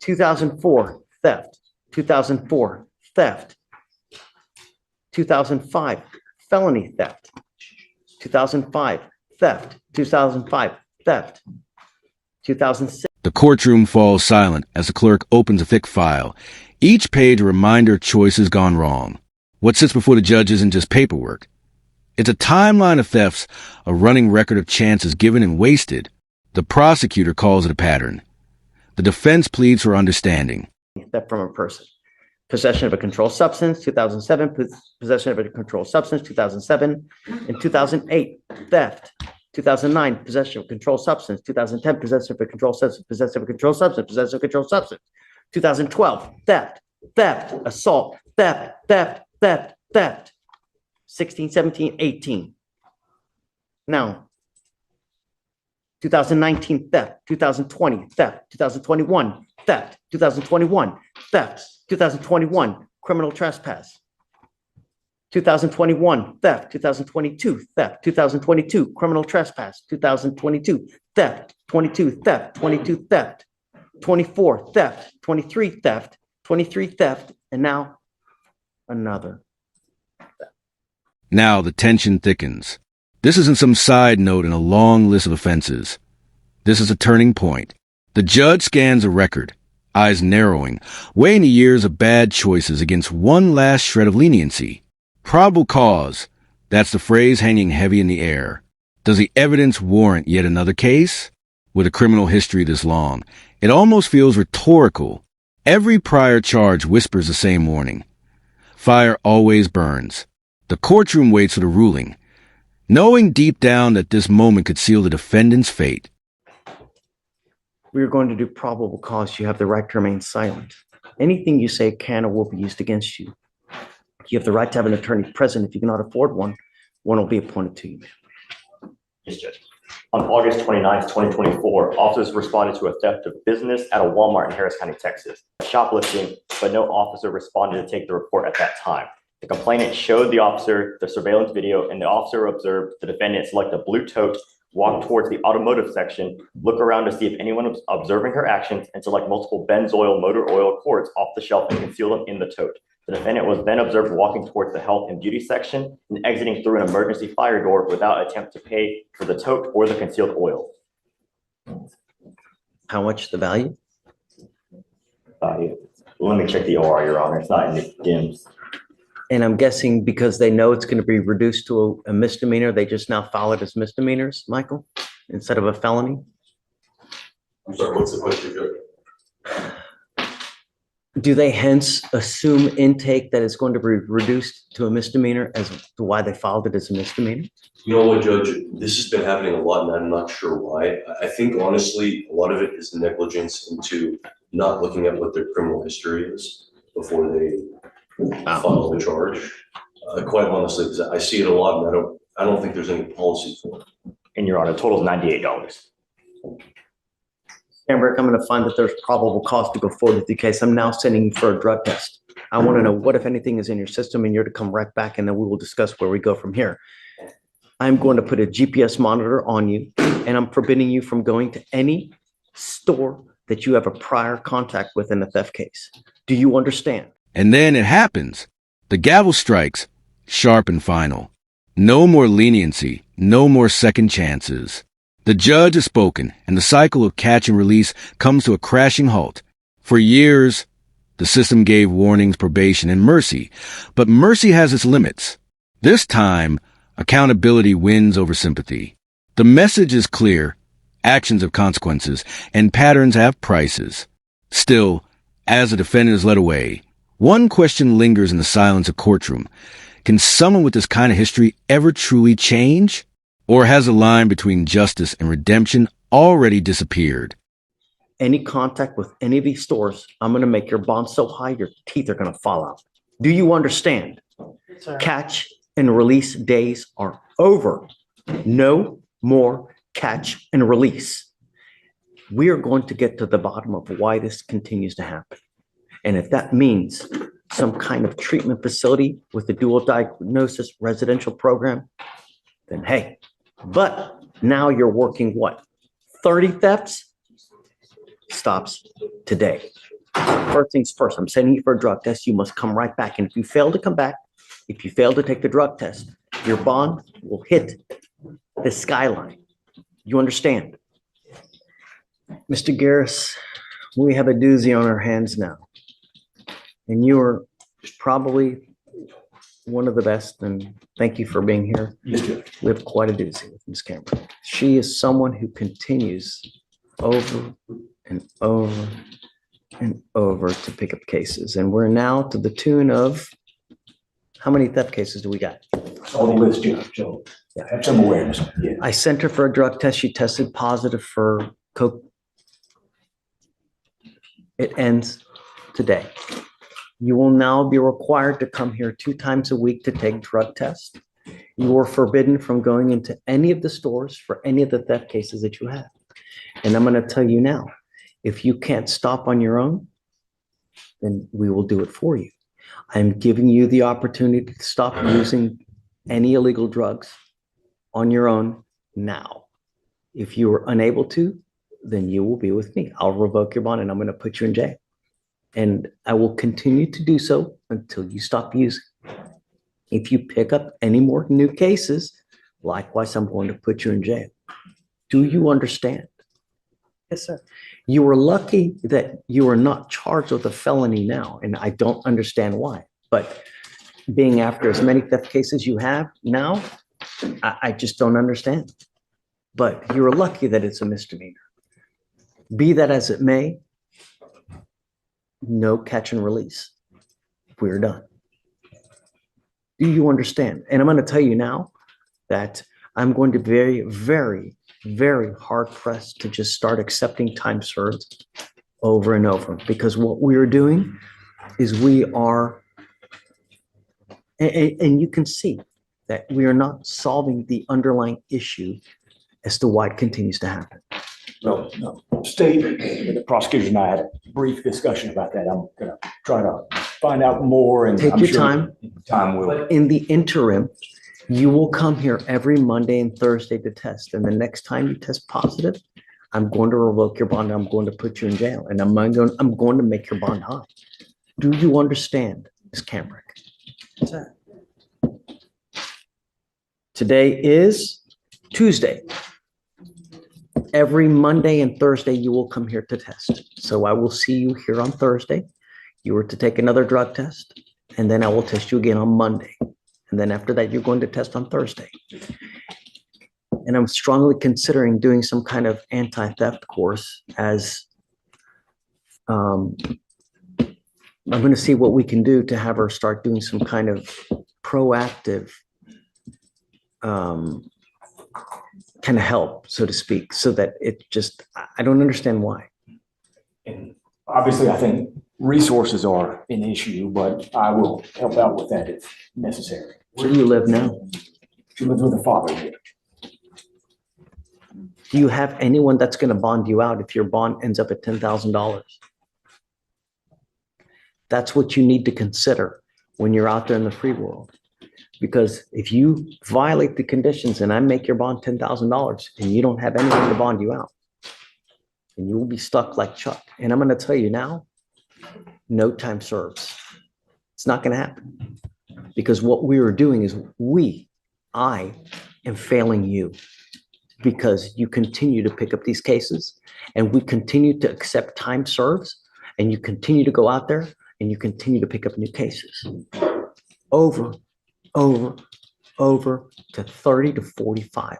2004, theft. 2004, theft. 2005, felony theft. 2005, theft. 2005, theft. 2006. The courtroom falls silent as the clerk opens a thick file. Each page a reminder choices gone wrong. What sits before the judge isn't just paperwork. It's a timeline of thefts, a running record of chances given and wasted. The prosecutor calls it a pattern. The defense pleads for understanding. Theft from a person. Possession of a controlled substance, 2007. Possession of a controlled substance, 2007. In 2008, theft. 2009, possession of a controlled substance. 2010, possession of a controlled substance. Possession of a controlled substance. Possession of a controlled substance. 2012, theft. Theft. Assault. Theft. Theft. Theft. Theft. 16, 17, 18. Now, 2019, theft. 2020, theft. 2021, theft. 2021, theft. 2021, criminal trespass. 2021, theft. 2022, theft. 2022, criminal trespass. 2022, theft. 22, theft. 22, theft. 24, theft. 23, theft. 23, theft. And now, another. Now the tension thickens. This isn't some side note in a long list of offenses. This is a turning point. The judge scans a record, eyes narrowing, weighing the years of bad choices against one last shred of leniency. Probable cause. That's the phrase hanging heavy in the air. Does the evidence warrant yet another case? With a criminal history this long, it almost feels rhetorical. Every prior charge whispers the same warning. Fire always burns. The courtroom waits for the ruling, knowing deep down that this moment could seal the defendant's fate. We are going to do probable cause. You have the right to remain silent. Anything you say can or will be used against you. You have the right to have an attorney present. If you cannot afford one, one will be appointed to you. Yes, Judge. On August 29th, 2024, officers responded to a theft of business at a Walmart in Harris County, Texas. Shoplifting, but no officer responded to take the report at that time. The complainant showed the officer the surveillance video, and the officer observed the defendant select a blue tote, walk towards the automotive section, look around to see if anyone was observing her actions, and select multiple Benzoyl motor oil cords off the shelf and conceal them in the tote. The defendant was then observed walking towards the health and beauty section and exiting through an emergency fire door without attempt to pay for the tote or the concealed oil. How much the value? Let me check the OR, Your Honor. It's not in the DIMS. And I'm guessing because they know it's going to be reduced to a misdemeanor, they just now file it as misdemeanors, Michael, instead of a felony? I'm sorry, what's the question, Judge? Do they hence assume intake that it's going to be reduced to a misdemeanor as to why they filed it as a misdemeanor? You know what, Judge? This has been happening a lot, and I'm not sure why. I think, honestly, a lot of it is negligence into not looking at what their criminal history is before they file the charge. Quite honestly, because I see it a lot, and I don't think there's any policy for it. And Your Honor, the total is $98. Amber, I'm going to find that there's probable cause to go forward with the case. I'm now sending you for a drug test. I want to know what, if anything, is in your system, and you're to come right back, and then we will discuss where we go from here. I'm going to put a GPS monitor on you, and I'm forbidding you from going to any store that you have a prior contact with in a theft case. Do you understand? And then it happens. The gavel strikes, sharp and final. No more leniency, no more second chances. The judge has spoken, and the cycle of catch and release comes to a crashing halt. For years, the system gave warnings, probation, and mercy, but mercy has its limits. This time, accountability wins over sympathy. The message is clear. Actions have consequences, and patterns have prices. Still, as the defendant is led away, one question lingers in the silence of courtroom. Can someone with this kind of history ever truly change? Or has the line between justice and redemption already disappeared? Any contact with any of these stores, I'm going to make your bond so high your teeth are going to fall out. Do you understand? Sir. Catch and release days are over. No more catch and release. We are going to get to the bottom of why this continues to happen. And if that means some kind of treatment facility with a dual diagnosis residential program, then hey. But now you're working what? 30 thefts? stops today. First things first, I'm sending you for a drug test. You must come right back. And if you fail to come back, if you fail to take the drug test, your bond will hit the skyline. You understand? Mr. Garris, we have a doozy on our hands now. And you are probably one of the best, and thank you for being here. We have quite a doozy with Ms. Cameron. She is someone who continues over and over and over to pick up cases. And we're now to the tune of, how many theft cases do we got? On the list, Judge, so have some awareness. Yeah. I sent her for a drug test. She tested positive for coke. It ends today. You will now be required to come here 2 times a week to take drug tests. You are forbidden from going into any of the stores for any of the theft cases that you have. And I'm going to tell you now, if you can't stop on your own, then we will do it for you. I'm giving you the opportunity to stop using any illegal drugs on your own now. If you are unable to, then you will be with me. I'll revoke your bond and I'm going to put you in jail. And I will continue to do so until you stop using. If you pick up any more new cases, likewise, I'm going to put you in jail. Do you understand? Yes, sir. You were lucky that you are not charged with a felony now, and I don't understand why. But being after as many theft cases you have now, I just don't understand. But you're lucky that it's a misdemeanor. Be that as it may, no catch and release. We're done. Do you understand? And I'm going to tell you now that I'm going to be very, very hard pressed to just start accepting time served over and over, because what we are doing is we are, and you can see that we are not solving the underlying issue as to why it continues to happen. No. State, the prosecutor and I had a brief discussion about that. I'm going to try to find out more. And Take I'm your sure time. Time will. But in the interim, you will come here every Monday and Thursday to test. And the next time you test positive, I'm going to revoke your bond. I'm going to put you in jail, and I'm going to make your bond high. Do you understand, Ms. Camrick? Today is Tuesday. Every Monday and Thursday, you will come here to test. So I will see you here on Thursday. You are to take another drug test, and then I will test you again on Monday. And then after that, you're going to test on Thursday. And I'm strongly considering doing some kind of anti-theft course, as I'm going to see what we can do to have her start doing some kind of proactive kind of help, so to speak, so that it just, I don't understand why. And obviously, I think resources are an issue, but I will help out with that if necessary. Where do you live now? She lives with her father here. Do you have anyone that's going to bond you out if your bond ends up at $10,000? That's what you need to consider when you're out there in the free world. Because if you violate the conditions and I make your bond $10,000 and you don't have anyone to bond you out, then you will be stuck like Chuck. And I'm going to tell you now, no time serves. It's not going to happen. Because what we are doing is I am failing you, because you continue to pick up these cases and we continue to accept time serves, and you continue to go out there and you continue to pick up new cases over to 30 to 45.